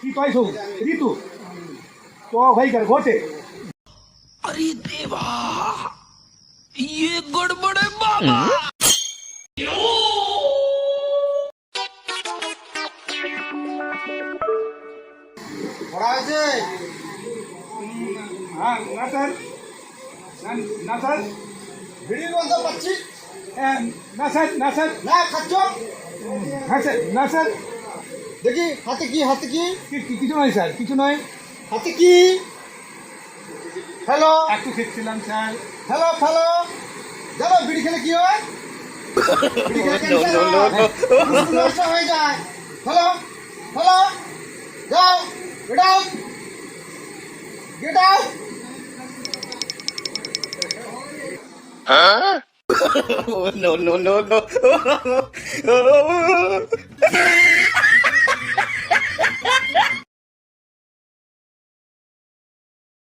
কি পাইছো ঋতু তো ভাই কার ঘটে अरे देवा ये गड़बड़ है बाबा। পড়া হয়েছে? হ্যাঁ না স্যার না স্যার বিড়ি বলতে পারছি না স্যার না স্যার না খাচ্ছ? হ্যাঁ স্যার না স্যার দেখি হাতে কি হাতে কি কিছু নয় স্যার কিছু নয় হাতে কি? হ্যালো একটু খেয়েছিলাম স্যার হ্যালো হ্যালো জানো বিড়ি খেলে কি হয়? বিড়ি খেলে ক্যান্সার হয়, ফুসফুস নষ্ট হয়ে যায়। হ্যালো হ্যালো যাও get out get out. No, no, no, no.